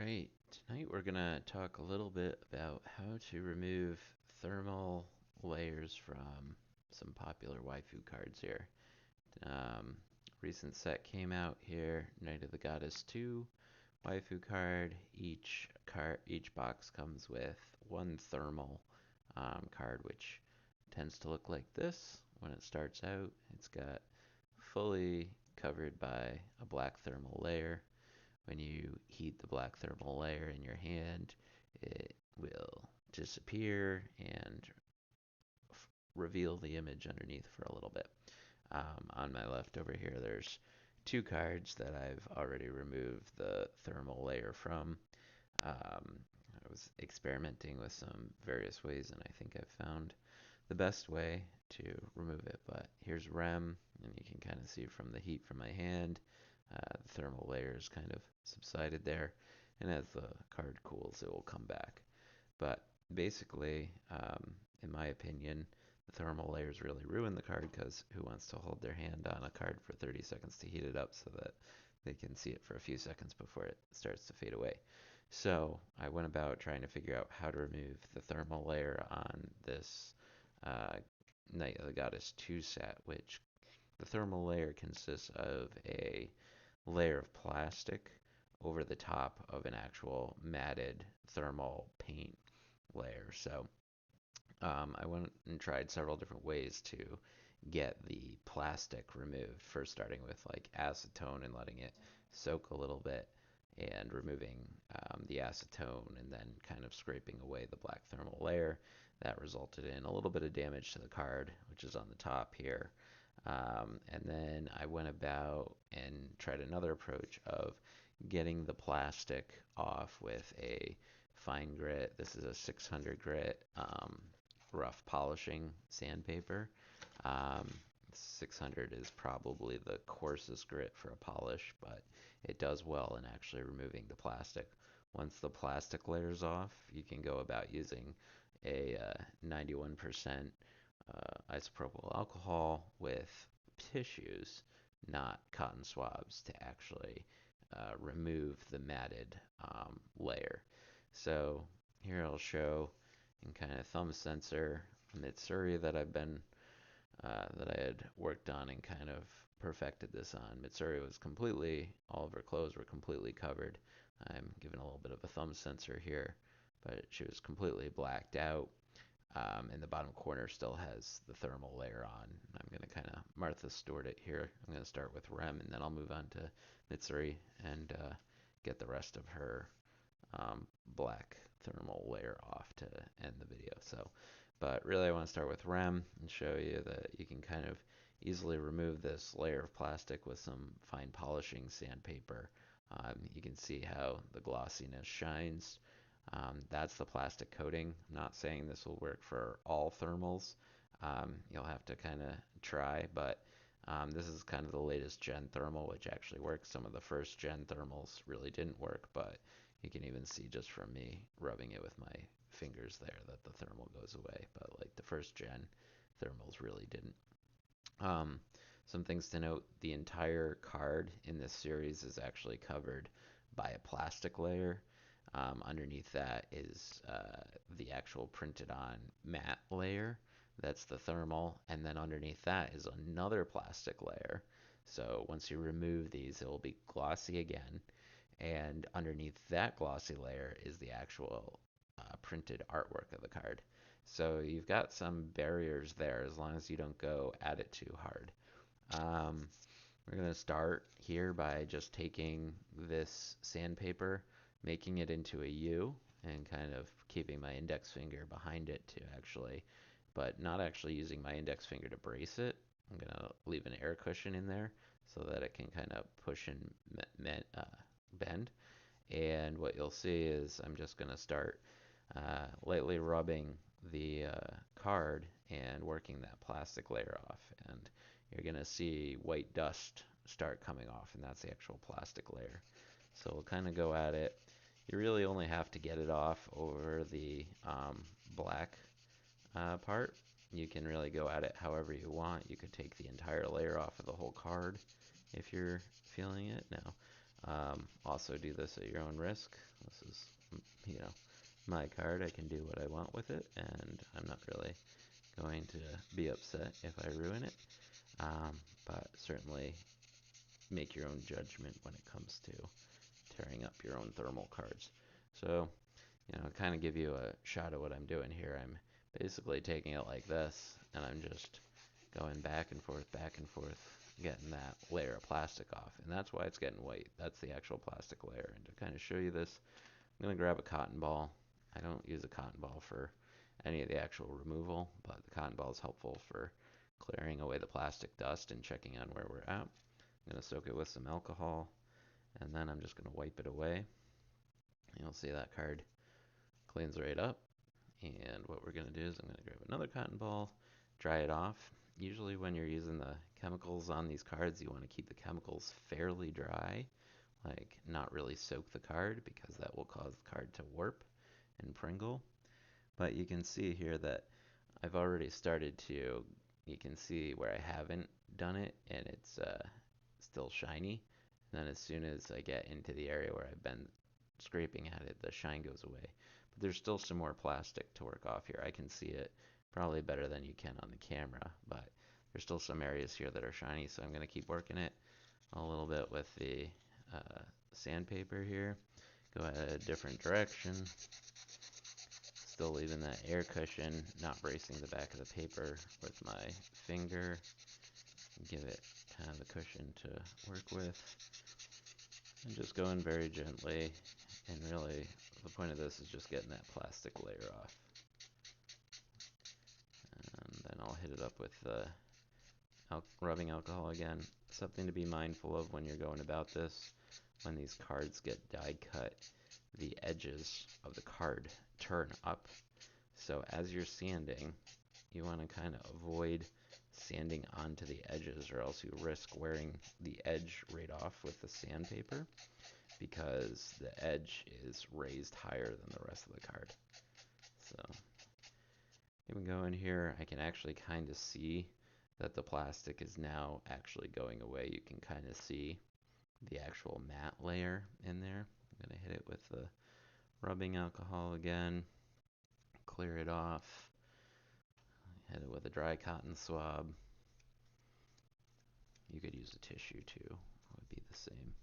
Alright, tonight we're gonna talk a little bit about how to remove thermal layers from some popular waifu cards here. Um, Recent set came out here, Knight of the Goddess 2 waifu card. Each box comes with one thermal card, which tends to look like this when it starts out. It's got fully covered by a black thermal layer. When you heat the black thermal layer in your hand, it will disappear and reveal the image underneath for a little bit. On my left over here, there's two cards that I've already removed the thermal layer from. I was experimenting with some various ways, and I think I've found the best way to remove it. But here's REM, and you can kind of see from the heat from my hand, the thermal layer is kind of subsided there, and as the card cools, it will come back. But basically, in my opinion, the thermal layers really ruin the card because who wants to hold their hand on a card for 30 seconds to heat it up so that they can see it for a few seconds before it starts to fade away? So I went about trying to figure out how to remove the thermal layer on this uh, Knight of the Goddess 2 set, which the thermal layer consists of a layer of plastic over the top of an actual matted thermal paint layer. So I went and tried several different ways to get the plastic removed. First, starting with like acetone and letting it soak a little bit, and removing the acetone, and then kind of scraping away the black thermal layer. That resulted in a little bit of damage to the card, which is on the top here. And then I went about and tried another approach of getting the plastic off with a fine grit. This is a 600 grit rough polishing sandpaper. 600 is probably the coarsest grit for a polish, but it does well in actually removing the plastic. Once the plastic layer's off, you can go about using a 91% isopropyl alcohol with tissues, not cotton swabs, to actually remove the matted layer. So here I'll show in kind of thumb sensor Mitsuri that I had worked on and kind of perfected this on. Mitsuri was all of her clothes were completely covered. I'm giving a little bit of a thumb sensor here, but she was completely blacked out. And the bottom corner still has the thermal layer on. I'm going to kind of Martha Stewart it here. I'm going to start with REM, and then I'll move on to Mitsuri and get the rest of her black thermal layer off to end the video. But really I want to start with REM and show you that you can kind of easily remove this layer of plastic with some fine polishing sandpaper. You can see how the glossiness shines. That's the plastic coating. I'm not saying this will work for all thermals. You'll have to kind of try, but this is kind of the latest gen thermal, which actually works. Some of the first gen thermals really didn't work, but you can even see just from me rubbing it with my fingers there that the thermal goes away. But like the first gen thermals really didn't. Um, some things to note: the entire card in this series is actually covered by a plastic layer. Underneath that is the actual printed on matte layer. That's the thermal. And then underneath that is another plastic layer. So once you remove these, it will be glossy again. And underneath that glossy layer is the actual printed artwork of the card. So you've got some barriers there as long as you don't go at it too hard. Um, we're going to start here by just taking this sandpaper, making it into a U, and kind of keeping my index finger behind it to actually, but not actually using my index finger to brace it. I'm going to leave an air cushion in there so that it can kind of push and bend. And what you'll see is I'm just going to start lightly rubbing the card and working that plastic layer off. And you're going to see white dust start coming off, and that's the actual plastic layer. So we'll kind of go at it. You really only have to get it off over the black part. You can really go at it however you want. You could take the entire layer off of the whole card if you're feeling it. Now, Also do this at your own risk. This is, you know, my card. I can do what I want with it, and I'm not really going to be upset if I ruin it. But certainly make your own judgment when it comes to tearing up your own thermal cards. So, kind of give you a shot of what I'm doing here. I'm basically taking it like this, and I'm just going back and forth, getting that layer of plastic off. And that's why it's getting white. That's the actual plastic layer. And to kind of show you this, I'm going to grab a cotton ball. I don't use a cotton ball for any of the actual removal, but the cotton ball is helpful for clearing away the plastic dust and checking on where we're at. I'm going to soak it with some alcohol, and then I'm just going to wipe it away. You'll see that card cleans right up. And what we're going to do is I'm going to grab another cotton ball, dry it off. Usually when you're using the chemicals on these cards, you want to keep the chemicals fairly dry, like not really soak the card because that will cause the card to warp and pringle. But you can see here that I've already started to, you can see where I haven't done it and it's still shiny. And then as soon as I get into the area where I've been scraping at it, the shine goes away. But there's still some more plastic to work off here. I can see it probably better than you can on the camera, but there's still some areas here that are shiny, so I'm going to keep working it a little bit with the sandpaper here. Go a different direction. Still leaving that air cushion, not bracing the back of the paper with my finger. Give it kind of the cushion to work with. And just going very gently, and really the point of this is just getting that plastic layer off. And then I'll hit it up with the rubbing alcohol again. Something to be mindful of when you're going about this. When these cards get die cut, the edges of the card turn up. So as you're sanding, you want to kind of avoid sanding onto the edges, or else you risk wearing the edge right off with the sandpaper, because the edge is raised higher than the rest of the card. So even go in here, I can actually kind of see that the plastic is now actually going away. You can kind of see the actual matte layer in there. I'm going to hit it with the rubbing alcohol again, clear it off, hit it with a dry cotton swab. You could use a tissue too, it would be the same.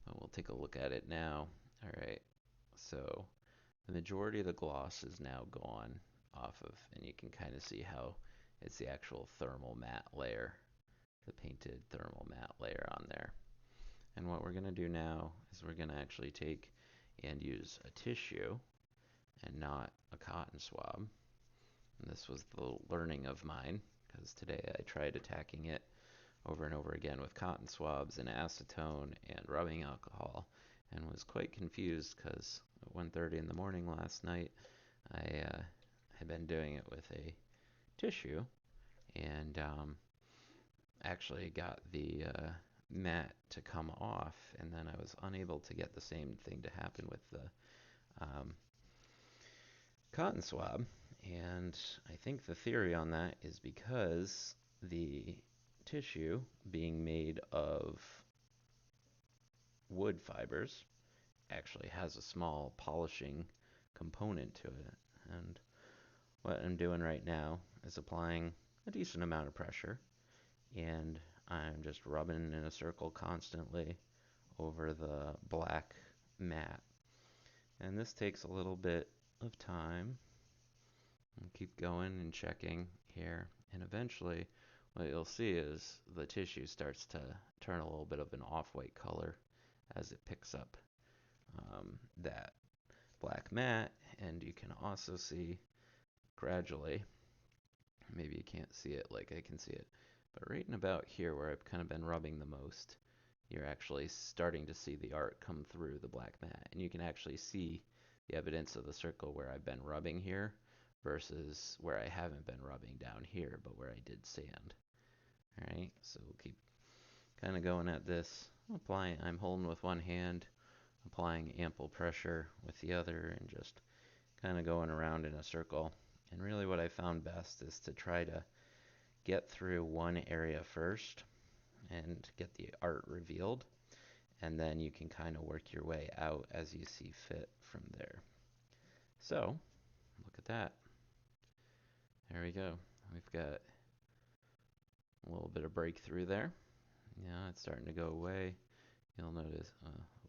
But we'll take a look at it now. All right, so the majority of the gloss is now gone off of, and you can kind of see how it's the actual thermal matte layer, the painted thermal matte layer on there. And what we're going to do now is we're going to actually take and use a tissue and not a cotton swab. And this was the learning of mine, because today I tried attacking it over and over again with cotton swabs and acetone and rubbing alcohol, and was quite confused because at 1:30 in the morning last night I had been doing it with a tissue, and actually got the mat to come off, and then I was unable to get the same thing to happen with the cotton swab. And I think the theory on that is because the tissue, being made of wood fibers, actually has a small polishing component to it. And what I'm doing right now is applying a decent amount of pressure, and I'm just rubbing in a circle constantly over the black mat. And this takes a little bit of time. I'll keep going and checking here, and eventually what you'll see is the tissue starts to turn a little bit of an off-white color as it picks up that black mat. And you can also see gradually, maybe you can't see it like I can see it, but right in about here where I've kind of been rubbing the most, you're actually starting to see the art come through the black mat, and you can actually see the evidence of the circle where I've been rubbing here versus where I haven't been rubbing down here, but where I did sand. All right, so we'll keep kind of going at this. I'm holding with one hand, applying ample pressure with the other, and just kind of going around in a circle. And really what I found best is to try to get through one area first and get the art revealed, and then you can kind of work your way out as you see fit from there. So, look at that. There we go. We've got a little bit of breakthrough there. Yeah, it's starting to go away. You'll notice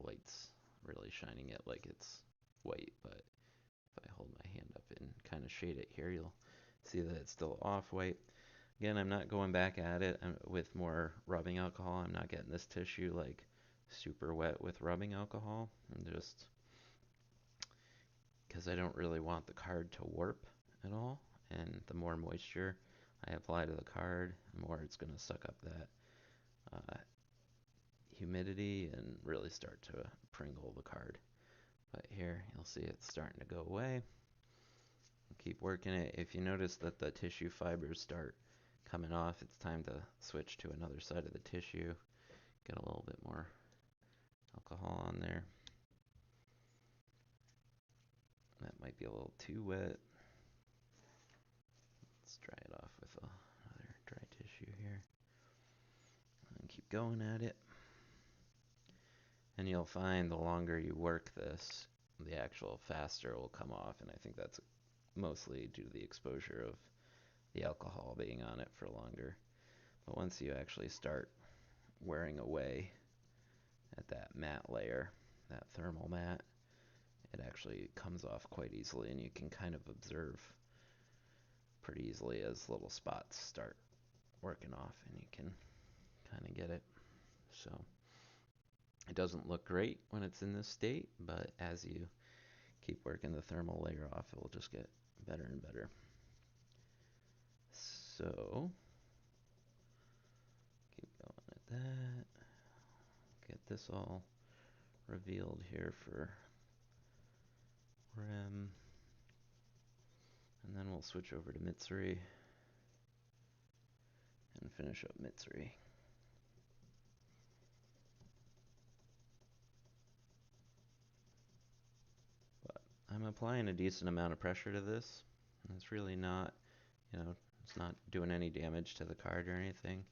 light's really shining it like it's white, but if I hold my hand up and kind of shade it here, you'll see that it's still off-white. Again, I'm not going back at it with more rubbing alcohol. I'm not getting this tissue like super wet with rubbing alcohol. I'm just because I don't really want the card to warp at all. And the more moisture I apply to the card, the more it's going to suck up that humidity and really start to pringle the card. But here you'll see it's starting to go away. Keep working it. If you notice that the tissue fibers start coming off, it's time to switch to another side of the tissue. Get a little bit more alcohol on there. That might be a little too wet. Let's dry it off with another dry tissue here. And keep going at it. And you'll find the longer you work this, the actual faster it will come off. And I think that's mostly due to the exposure of the alcohol being on it for longer. But once you actually start wearing away at that matte layer, that thermal matte, it actually comes off quite easily, and you can kind of observe pretty easily as little spots start working off, and you can kind of get it. So it doesn't look great when it's in this state, but as you keep working the thermal layer off, it will just get better and better. So keep going at that. Get this all revealed here for Rem. And then we'll switch over to Mitsuri and finish up Mitsuri. But I'm applying a decent amount of pressure to this. And it's really not, it's not doing any damage to the card or anything.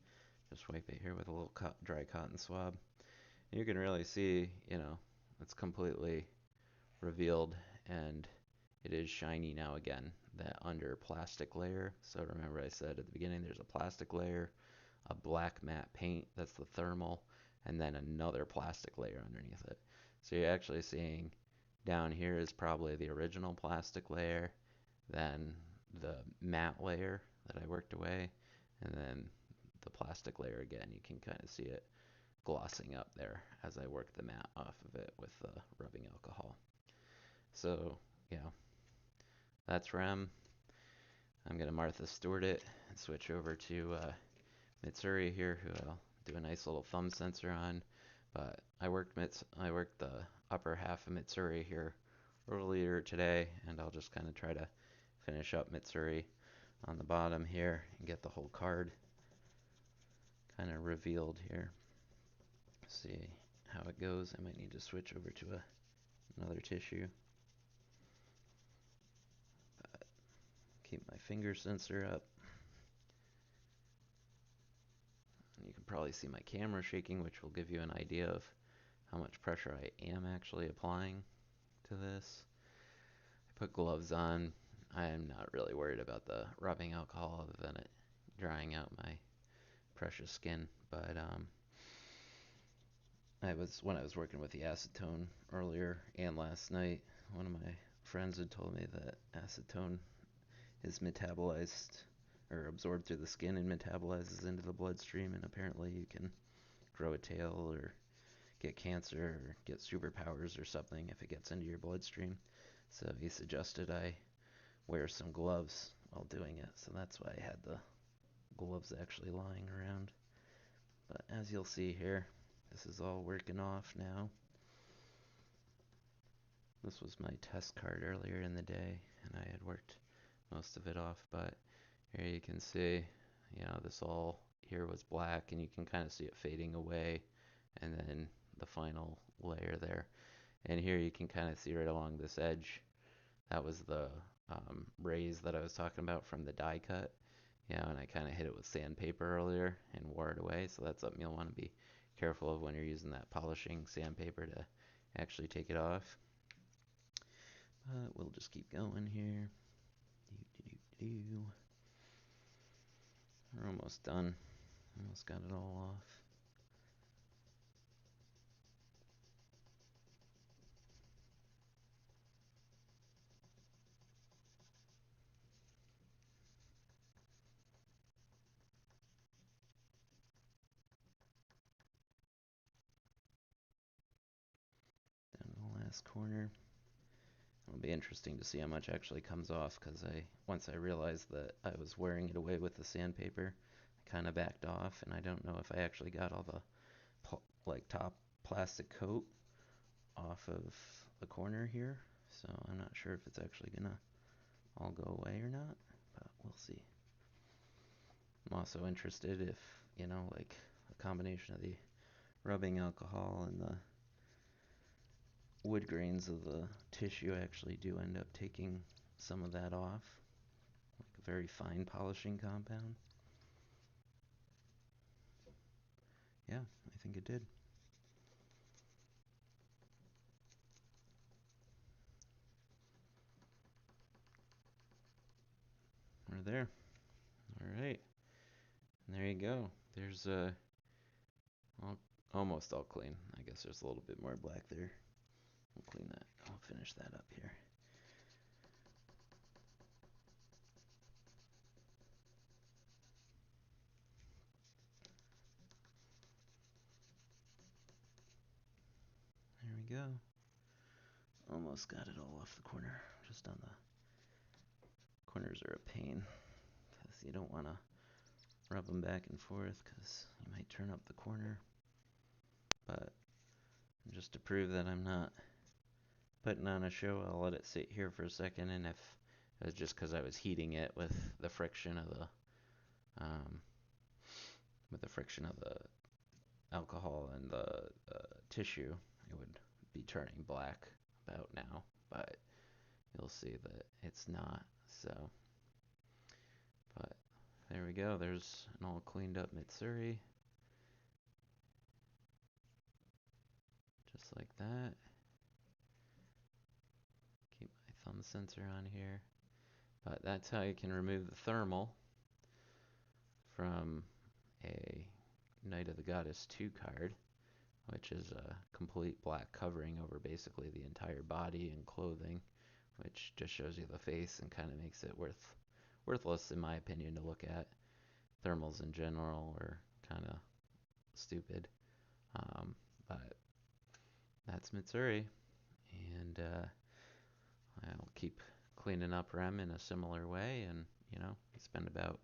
Just wipe it here with a little dry cotton swab. And you can really see, it's completely revealed, and it is shiny now again, that under plastic layer. So remember I said at the beginning there's a plastic layer, a black matte paint, that's the thermal, and then another plastic layer underneath it. So you're actually seeing down here is probably the original plastic layer, then the matte layer that I worked away, and then the plastic layer again. You can kind of see it glossing up there as I work the matte off of it with the rubbing alcohol. So yeah, that's Rem. I'm going to Martha Stewart it and switch over to Mitsuri here, who I'll do a nice little thumb sensor on. But I worked the upper half of Mitsuri here earlier today, and I'll just kind of try to finish up Mitsuri on the bottom here and get the whole card kind of revealed here. See how it goes. I might need to switch over to another tissue. But keep my finger sensor up. And you can probably see my camera shaking, which will give you an idea of how much pressure I am actually applying to this. I put gloves on. I am not really worried about the rubbing alcohol other than it drying out my precious skin. But when I was working with the acetone earlier and last night, one of my friends had told me that acetone is metabolized or absorbed through the skin and metabolizes into the bloodstream, and apparently you can grow a tail or get cancer or get superpowers or something if it gets into your bloodstream. So he suggested I wear some gloves while doing it, so that's why I had the gloves actually lying around. But as you'll see here, this is all working off now. This was my test card earlier in the day, and I had worked most of it off, but here you can see, this all here was black, and you can kind of see it fading away, and then the final layer there. And here you can kind of see right along this edge, that was the raise that I was talking about from the die cut. And I kind of hit it with sandpaper earlier and wore it away, so that's something you'll want to be careful of when you're using that polishing sandpaper to actually take it off. But we'll just keep going here. We're almost done. Almost got it all off. Down to the last corner. It'll be interesting to see how much actually comes off, because once I realized that I was wearing it away with the sandpaper, I kind of backed off, and I don't know if I actually got all the top plastic coat off of the corner here, so I'm not sure if it's actually gonna all go away or not, but we'll see. I'm also interested if, like a combination of the rubbing alcohol and the wood grains of the tissue actually do end up taking some of that off, like a very fine polishing compound. Yeah, I think it did. We're there. All right. And there you go. There's all, almost all clean. I guess there's a little bit more black there. We'll clean that. I'll finish that up here. There we go. Almost got it all off the corner. Just on the corners are a pain, because you don't want to rub them back and forth, because you might turn up the corner. But just to prove that I'm not putting on a show, I'll let it sit here for a second, and if it was just because I was heating it with the friction of the um, alcohol and the tissue, it would be turning black about now, but you'll see that it's not. So, but there we go. There's an all cleaned up Mitsuri, just like that. Keep my thumb sensor on here. But that's how you can remove the thermal from a Knight of the Goddess 2 card, which is a complete black covering over basically the entire body and clothing, which just shows you the face and kind of makes it worthless, in my opinion, to look at. Thermals in general are kind of stupid, but that's Mitsuri, and I'll keep cleaning up Rem in a similar way, and spend about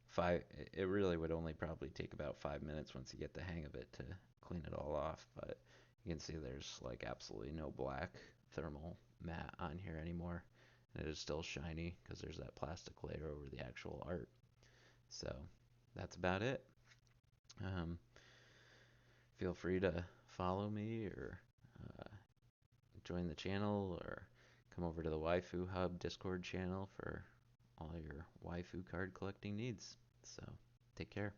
five. It really would only probably take about 5 minutes once you get the hang of it to clean it all off, but you can see there's like absolutely no black thermal mat on here anymore. And it is still shiny because there's that plastic layer over the actual art. So that's about it. Um, Feel free to follow me, or uh, join the channel, or come over to the Waifu Hub Discord channel for all your waifu card collecting needs. So take care.